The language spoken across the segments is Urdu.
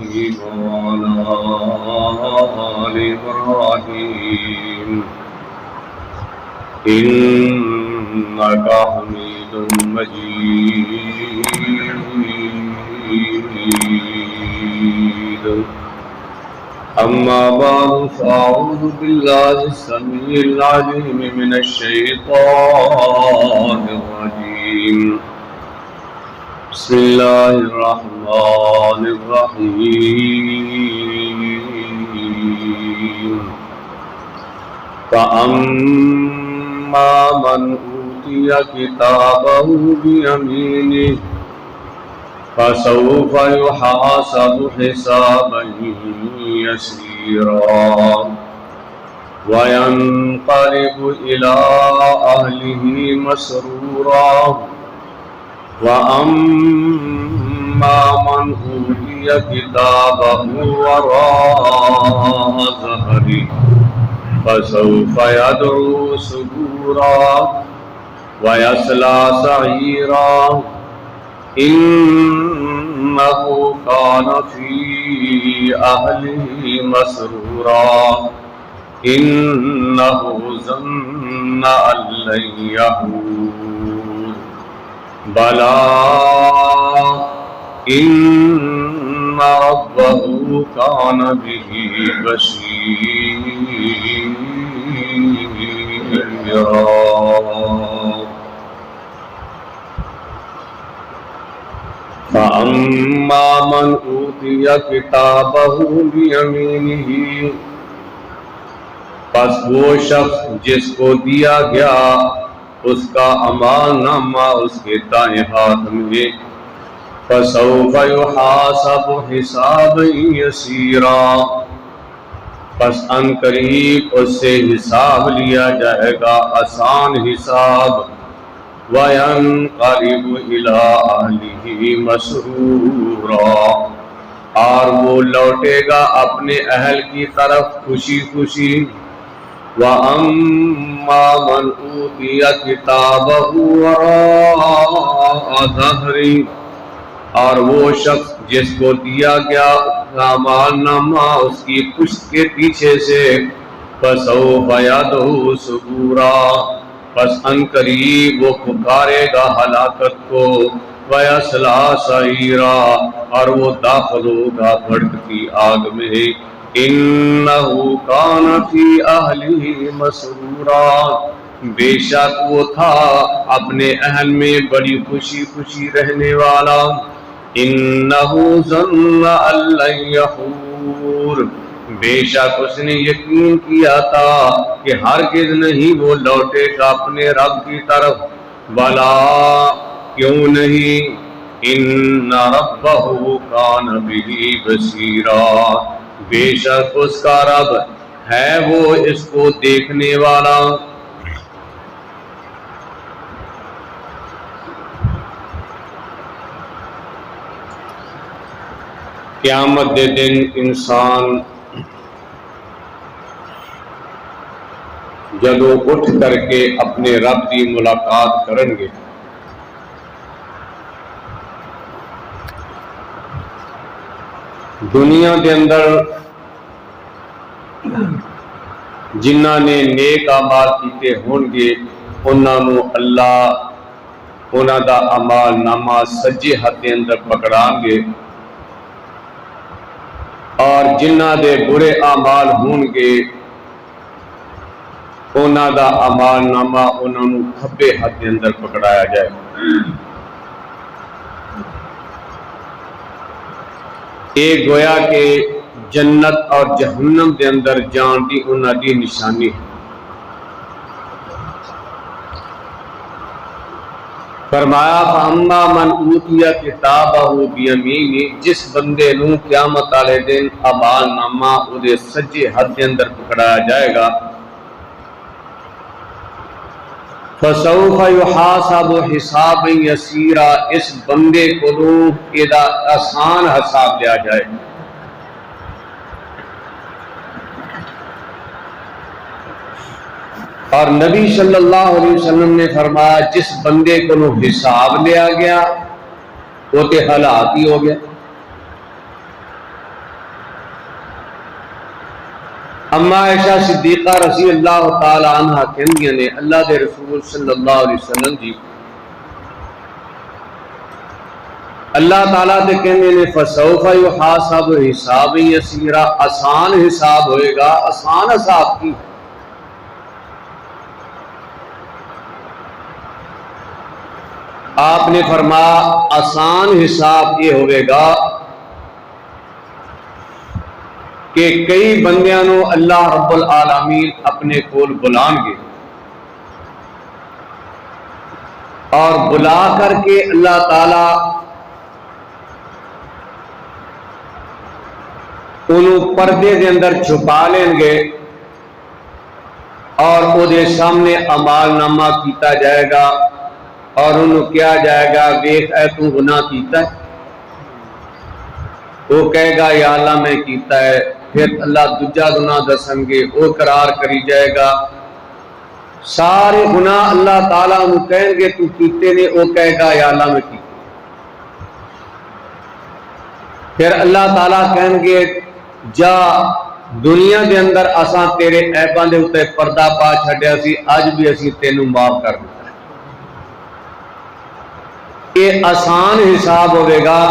إبراهيم وعلى آل إبراهيم إنك حميد مجيد. أما بعد فأعوذ بالله السميع العليم من الشيطان الرجيم. بسم الله الرحمن الرحيم. فأما من أوتي كتابه بيمينه فسوف يحاسب حسابا يسيرا وينقلب إلى أهله مسرورا. وأما من أوتي كتابه وراء ظهره فسوف يدعو سبورا ويصلى سعيرا إنه كان في أهله مسرورا إنه ظن أن لن يحور بلى إن ربه كان به بصيرا. فأما من أوتي كتابه بيمينه پس وہ شخص جس کو دیا گیا اس کا اعمال نامہ اس کے دائیں ہاتھ میں فسوف يحاسب حسابا يسيرا پس ان قریب اس سے حساب لیا جائے گا آسان حساب. وَيَنْقَلِبُ إِلَىٰ أَهْلِهِ مَسْرُورًا اور وہ لوٹے گا اپنے اہل کی طرف خوشی خوشی. وَأَمَّا مَنْ أُوتِيَ كِتَابَهُ وَرَاءَ ظَهْرِهِ اور وہ شخص جس کو دیا گیا اعمال نامہ اس کی پشت کے پیچھے سے فَسَوْفَ يَدْعُو ثُبُورًا پس ان قریب وہ پکارے گا ہلاکت کو. وَيَصْلَىٰ سَعِيرًا اور وہ داخل ہوگا بھڑکتی آگ میں. إِنَّهُ كَانَ فِي أَهْلِهِ مَسْرُورًا بے شک وہ تھا اپنے اہل میں بڑی خوشی خوشی رہنے والا. إِنَّهُ ظَنَّ أَن لَّن يَحُورَ بے شک اس نے یقین کیا تھا کہ ہرگز نہیں وہ لوٹے گا اپنے رب کی طرف. بلا کیوں نہیں ان ربہ کان بہ بصیرا بے شک اس کا رب ہے وہ اس کو دیکھنے والا. قیامت دے دن انسان جدو اٹھ کر کے اپنے رب کی ملاقات کرن گے دنیا دے اندر جنہاں نے نیک اعمال کیتے ہون گے انہاں نو اللہ انہاں دا اعمال نامہ سجے ہاتھ دے اندر پکڑان گے اور جنہاں دے برے اعمال ہون گے انہاں دا اعمال نامہ انہاں نو کھبے ہاتھ دے اندر پکڑایا جائے. ایک گویا کہ جنت اور جہنم دے اندر جان دی انہاں دی نشانی ہے. فرمایا فَأَمَّا مَنْ أُوتِيَ كِتَابَهُ بِيَمِينِهِ جس بندے نو قیامت والے دن اعمال نامہ اودے سجے ہاتھ دے اندر پکڑایا جائے گا فَسَوْفَ يُحَاسَبُ حِسَابًا يَسِيرًا اس بندے کو ایدا آسان حساب لیا جائے. اور نبی صلی اللہ علیہ وسلم نے فرمایا جس بندے کو حساب لیا گیا وہ تے ہلاک ہی ہو گیا. اما عائشہ صدیقہ رضی اللہ تعالی عنہ کہندیاں نے اللہ دے رسول صلی اللہ علیہ وسلم جی اللہ تعالیٰ تے کہندے نے فسوف یحاسب حساب یسیرا، آسان حساب ہوئے گا۔ آسان حساب کی آپ نے فرمایا آسان حساب یہ ہوئے گا کہ کئی بندیاں نو اللہ رب العالمین اپنے کول بلان گے اور بلا کر کے اللہ تعالی انہوں پردے دے اندر چھپا لیں گے اور او دے سامنے اعمال نامہ کیتا جائے گا اور انہوں کیا جائے گا ویکھ اے تو گناہ کیتا ہے، وہ کہے گا یا اللہ میں کیتا ہے، پھر اللہ دوجا گناہ دسن گے، وہ قرار کری جائے گا، سارے گناہ اللہ تعالیٰ انہوں کہیں گے تو کیتے نے، وہ کہے گا یا اللہ میں کیتے، پھر اللہ تعالیٰ کہیں گے جا دنیا دے اندر اساں تیرے عیباں دے اوتے پردہ پا چھڈیا سی، اج بھی اسی تینوں معاف کر دیتا ہے۔ یہ آسان حساب ہوئے گا،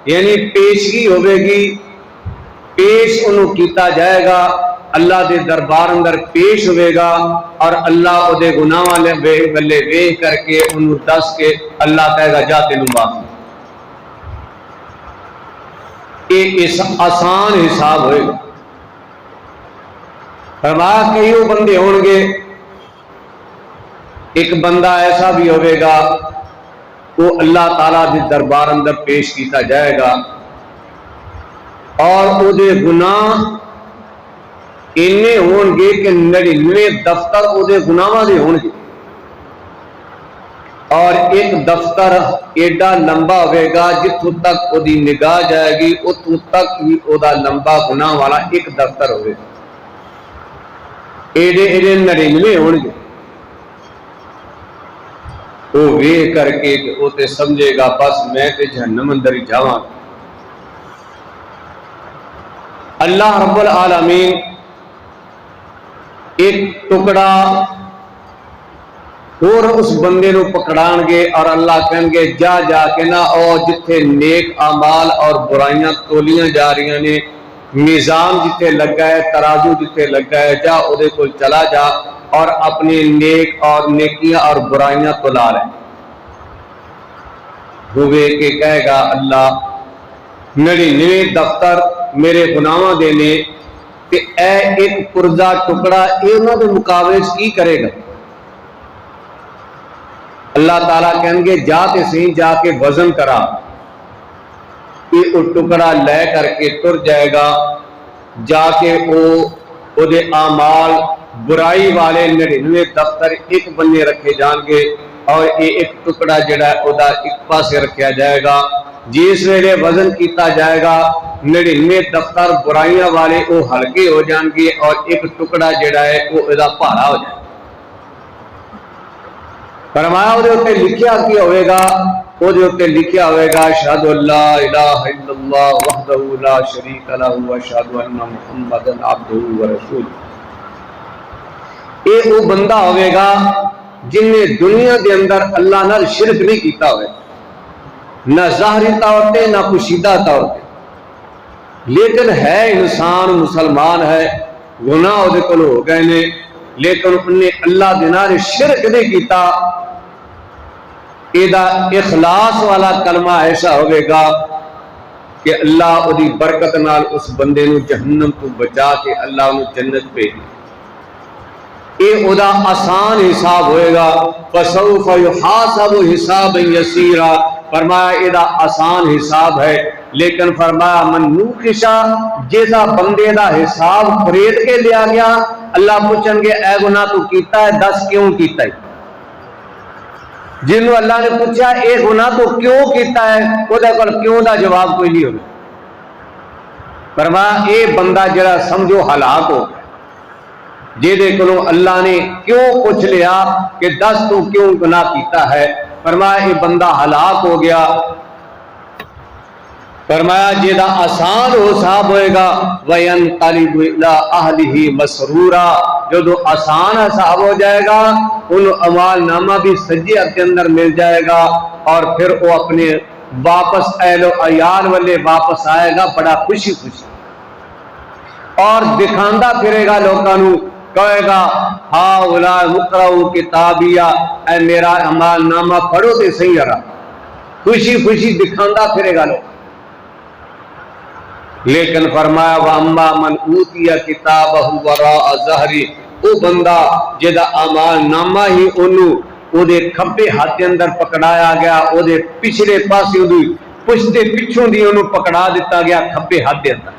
یعنی پیشگی ہوئے گی، پیش انہوں کیتا جائے گا، اللہ دے دربار اندر پیش ہوئے گا اور اللہ او دے گناہ والے بلے وے کر کے انہوں دس کے اللہ کہے گا جا تینوں معاف۔ یہ آسان حساب ہوئے گا۔ فرمایا کئی بندے ہون گے، ایک بندہ ایسا بھی ہوئے گا وہ اللہ تعالیٰ دے دربار اندر پیش کیتا جائے گا اور او دے گناہ انہیں ہون گے کہ 99 دفتر او دے گناہ دے ہون گے اور ایک دفتر ایڈا لمبا ہوئے گا جتوں تک او دی نگاہ جائے گی اتوں تک ہی او دا لمبا گناہ والا ایک دفتر ہوئے گا، ایڈے 99 ہون گے، وہ وے کر کے او تے سمجھے گا بس میں تے جہنم اندر ہی جاواں۔ اللہ رب العالمین ایک ٹکڑا اور اس بندے نو پکڑان گے اور اللہ کہیں گے جا جا کے نہ او جتھے نیک اعمال اور برائیاں تولیاں جا رہی نے، میزان جتھے لگا ہے، ترازو جتھے لگا ہے، جا او دے کول چلا جا اور اپنے نیک اور نیکیاں اور برائیاں تلا لے۔ ہوئے کہ کہے گا اللہ 99 دفتر میرے گناہاں دے نے کہ اے ایک پرزا ٹکڑا اے انہاں دے مقابلے کی کرے گا؟ اللہ تعالیٰ کہیں گے جا تے صحیح جا کے وزن کرا، یہ ٹکڑا لے کر کے تر جائے گا، جا کے او دے اعمال برائی والے 99 دفتر ایک بنے رکھے جان گے اور یہ ایک ٹکڑا جڑا ہے او دا ایک پاسے رکھیا جائے گا۔ جس ویلے وزن کیتا جائے گا 99 دفتر برائیاں والے او ہلکے ہو جان گے اور ایک ٹکڑا جڑا ہے وہ ادا بھارا ہو جائے گا۔ فرمایا وہ اتنے لکھیا کیا ہوئے گا، وہ اتنے لکھیا ہوئے گا اشہد اللہ الہ الا اللہ وحدہ لا شریک لہ واشہد ان محمدا عبدہ ورسولہ۔ یہ وہ بندہ ہوئے گا جن نے دنیا دے اندر اللہ نال شرک نہیں کیتا ہوئے، نہ ظاہری طور پہ نہ پوشیدہ طور پہ، لیکن ہے انسان مسلمان ہے، گناہ وہ کول ہو گئے نے، لیکن انہیں اللہ دے نال شرک نہیں کیتا۔ ایدہ اخلاص والا کلمہ ایسا ہوئے گا کہ اللہ او دی برکت نال اس بندے نو جہنم تو بچا کے اللہ انو جنت پہ دی۔ اے او دا آسان حساب ہوئے گا، فَسَوْفَ يُحَاسَبُ حِسَابًا يَسِيرًا، فرمایا اے دا آسان حساب ہے، لیکن فرمایا من نوقشا جیسا بندے دا حساب خرید کے لیا گیا، اللہ پوچھن گے اے گناہ تو کیتا ہے، دس کیوں کیتا ہے؟ جنہوں اللہ نے پوچھا اے گناہ تو کیوں کیتا ہے، وہ دے کل کیوں دا جواب کوئی نہیں ہوگا۔ فرمایا اے بندہ جڑا سمجھو ہلاک ہو گیا، جے دے کلوں اللہ نے کیوں پوچھ لیا کہ دس تو کیوں گناہ کیتا ہے، فرمایا اے بندہ ہلاک ہو گیا۔ فرمایا جیدہ آسان ہو صاحب ہوئے گا وَيَنْقَلِبُ إِلَىٰ أَهْلِهِ مَسْرُورًا، جو دو آسان صاحب ہو جائے گا ان اعمال نامہ بھی سجیہ کے اندر مل جائے گا، اور پھر وہ اپنے واپس اہل و عیال والے واپس آئے گا بڑا خوشی خوشی، اور دکھاندہ پھرے گا لوگوں نو، کہے گا ہاں اولا مقرؤ کتابیہ، اے میرا اعمال نامہ پڑھو تے صحیح رہا، خوشی خوشی دکھاندہ پھرے گا لوگ۔ لیکن فرمایا وَأَمَّا مَنْ أُوتِيَ كِتَابَهُ وَرَاءَ ظَهْرِهِ، وہ بندہ جدا اعمال نامہ ہی انہوں او دے کھبے ہاتھ کے اندر پکڑایا گیا، او دے پچھلے پاسے دی پشتے پچھوں دی انہوں پکڑا دیتا گیا کھبے ہاتھ کے اندر،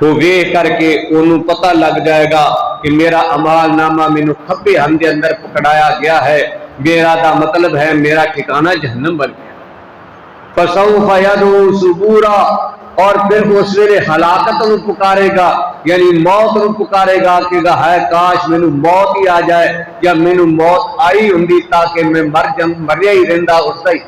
وہ وے کر کے انہوں پتہ لگ جائے گا کہ میرا اعمال نامہ مینوں کھبے ہاتھ کے اندر پکڑایا گیا ہے، میرا دا مطلب ہے میرا ٹھکانہ جہنم بن گیا۔ فَسَوْفَ يَدْعُو ثُبُورًا، اور پھر اس ویلے ہلاکت نو پکارے گا، یعنی موت نو پکارے گا کہ ہے کاش مینو موت ہی آ جائے، یا مینو موت آئی ہوندی تاکہ میں مریا ہی رہندا اسدا ہی۔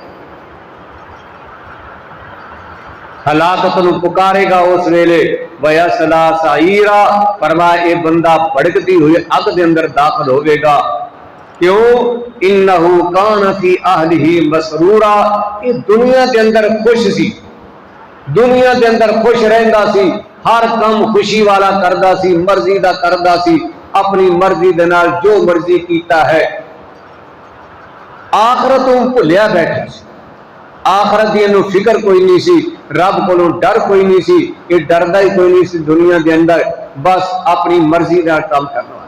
ہلاکت نو پکارے گا اس ویلے وَيَصْلَىٰ سَعِيرًا، فرمایا اے بندہ بھڑکتی ہوئی اگ دے اندر داخل ہوے گا، کیوں؟ انہو کان فی اہلہ مسرورا، یہ دنیا کے اندر خوش سی، دنیا کے اندر خوش رہندا سی، ہر کم خوشی والا کردا سی، مرضی دا کردا سی، اپنی مرضی دے نال جو مرضی کیتا ہے، آخرت بھلیا بیٹھا سی، آخرت دی انہوں فکر کوئی نہیں سی، رب کو ڈر کوئی نہیں سی، یہ ڈردا ہی کوئی نہیں سی دنیا کے اندر، بس اپنی مرضی دا کام کرنا۔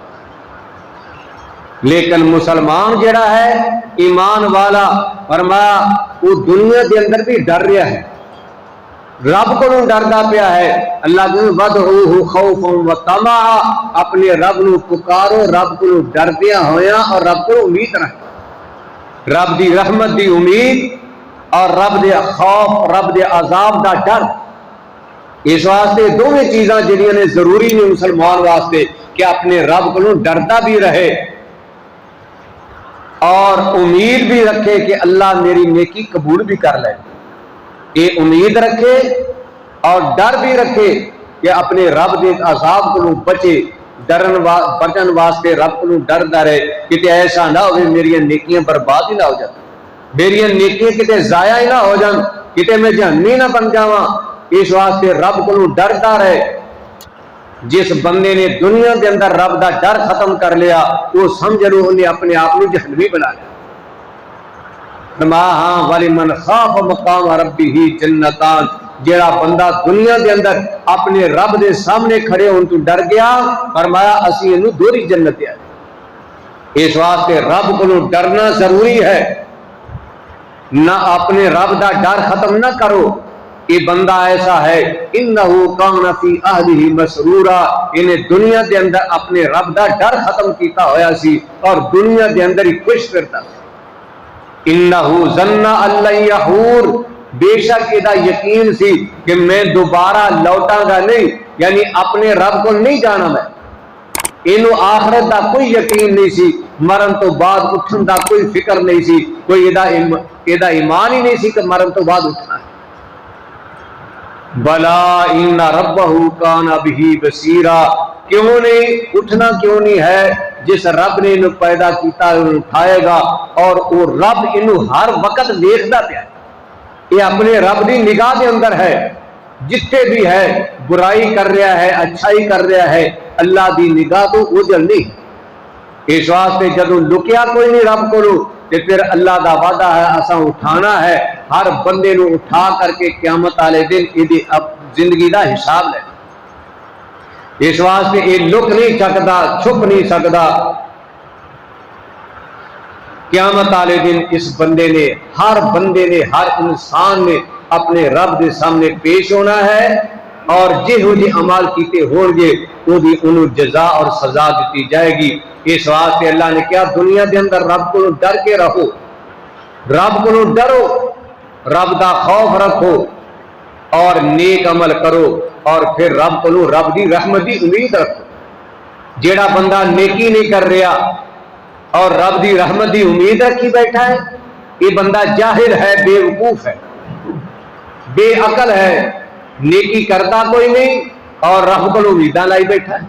لیکن مسلمان جڑا ہے ایمان والا، فرمایا وہ دنیا کے اندر بھی ڈر رہا ہے، رب کو ڈردا پیا ہے، اللہ کو وَدْعُوهُ خَوْفًا وَطَمَعًا، اپنے رب نو پکارو، رب کو ڈردیا ہویا اور رب کو امید رکھ، رب دی رحمت دی امید اور رب دے خوف، رب دے عذاب دا ڈر۔ اس واسطے دونوں چیزاں جڑیاں نے ضروری نے مسلمان واسطے کہ اپنے رب کو ڈردا بھی رہے اور امید بھی رکھے کہ اللہ میری نیکی قبول بھی کر لے، یہ امید رکھے اور ڈر بھی رکھے کہ اپنے رب دے عذاب کو بچے، بچن واسطے رب کو ڈردا رہے کہ ایسا نہ ہو میری نیکیاں برباد ہی نہ ہو جائیں، میری نیکیاں کتے ضائع ہی نہ ہو جائیں، کتے میں جہنمی نہ بن جاواں، اس واسطے رب کو ڈردا رہے۔ جس بندے نے دنیا کے اندر رب دا ڈر ختم کر لیا، وہ سمجھ لو انہیں اپنے آپ کو جہنمی بنا لیا۔ ہاں وَلِمَنْ خَافَ مَقَامَ رَبِّهِ جَنَّتَانِ، جیڑا بندہ دنیا کے اندر اپنے رب دے سامنے کھڑے ہون تو ڈر گیا، فرمایا اسی انہوں دوری جنت ہے۔ اس واسطے رب کو ڈرنا ضروری ہے، نہ اپنے رب دا ڈر ختم نہ کرو۔ یہ بندہ ایسا ہے انہو کان فی اہلہ مسرورا، انہیں دنیا کے اندر اپنے رب دا ڈر ختم کیتا ہویا سی اور دنیا کے اندر ہی خوش پھرتا سی۔ انہو ظن ان لن یحور، بے شک یہ یقین سی کہ میں دوبارہ لوٹاں گا نہیں، یعنی اپنے رب کو نہیں جانا میں، انہوں آخرت دا کوئی یقین نہیں سی، مرن تو بعد اٹھن دا کوئی فکر نہیں سی، کوئی یہ ایمان ہی نہیں سی کہ مرن تو بعد اٹھنا ہے۔ بلا ان ربہ کان بہ بصیرا، کیوں نہیں اٹھنا، کیوں نہیں ہے، جس رب نے انہوں پیدا کیتا انہوں اٹھائے گا، اور وہ رب انہوں ہر وقت دیکھتا پیا، یہ اپنے رب دی نگاہ کے اندر ہے، جتنے بھی ہے برائی کر رہا ہے اچھائی کر رہا ہے، اللہ دی نگاہ تو اوجھل نہیں۔ اس واسطے جدوں لکیا کوئی نہیں رب کو، کہ پھر اللہ دا وعدہ ہے اساں اٹھانا ہے، ہر بندے نو اٹھا کر کے قیامت والے دن یہ زندگی دا حساب لے۔ اس واسطے یہ لک نہیں سکتا، چھپ نہیں سکتا، قیامت والے دن اس بندے نے، ہر بندے نے، ہر انسان نے اپنے رب دے سامنے پیش ہونا ہے، اور جہو جی عمل کیتے ہون گے وہ دی انہوں جزا اور سزا دیتی جائے گی۔ اس واسطے اللہ نے کیا دنیا کے اندر رب کو ڈر کے رہو، رب کو ڈرو، رب دا خوف رکھو اور نیک عمل کرو، اور پھر رب کو رب دی رحمت دی امید رکھو۔ جیڑا بندہ نیکی نہیں کر رہا اور رب دی رحمت دی امید رکھی بیٹھا ہے، یہ بندہ جاہل ہے، بے وقوف ہے۔ بے عقل ہے، نیکی کرتا کوئی نہیں اور رب کو امیداں لائی بیٹھا ہے۔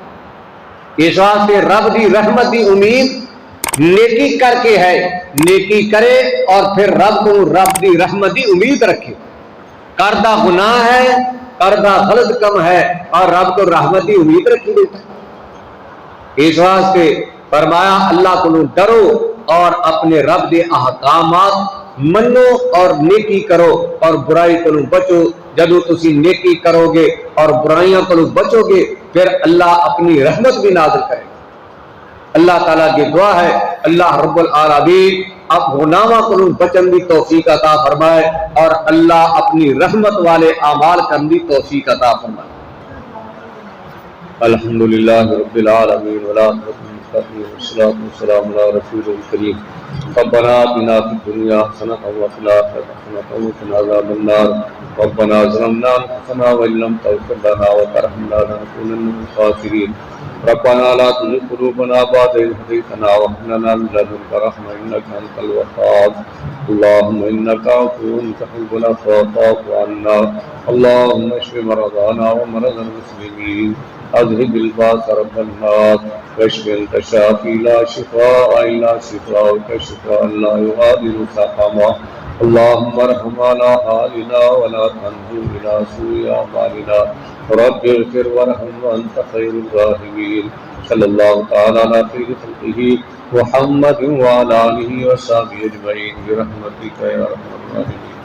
اس واسطے رب دی رحمت دی امید نیکی کر کے ہے، نیکی کرے اور پھر رب کو رب دی رحمت دی امید رکھے۔ کردہ گناہ ہے، کردہ غلط کم ہے اور رب کو رحمت دی امید رکھی بیٹھا۔ اس واسطے فرمایا اللہ کو ڈرو اور اپنے رب دے احکامات منو اور نیکی کرو اور برائی کو بچو۔ جدو تسی نیکی کرو گے اور برائیاں کو بچو گے پھر اللہ اپنی رحمت بھی نازل کرے گا۔ اللہ تعالیٰ کی دعا ہے اللہ رب العالمین اب گناہوں کو بچن دی توفیق عطا فرمائے اور اللہ اپنی رحمت والے اعمال کرنے دی توفیق عطا فرمائے۔ الحمدللہ رب العالمین والصلاة والسلام علی رسول الکریم۔ ربنا آتنا فی الدنیا حسنۃ وفی الآخرۃ حسنۃ وقنا عذاب النار۔ ربنا ظلمنا انفسنا وان لم تغفر لنا وترحمنا لنكونن من الخاسرین۔ ربنا لا تزغ قلوبنا بعد إذ هديتنا وهب لنا من لدنك رحمة إنك أنت الوهاب۔ اللهم إنك عفو تحب العفو فاعف عنا۔ اللهم اشف مرضانا ومرضى المسلمين، اذهب الباس رب الناس واشف انت الشافي لا شفاء الا شفاءك شفاء لا يغادر سقما۔ اللهم ارحم على حالنا ولا تنظر الى سوء اعمالنا، رب اغفر وارحم وانت خير الراحمين۔ صلى الله تعالى على خير خلقه محمد وعلى اله وصحبه اجمعين برحمتك يا ارحم الراحمين۔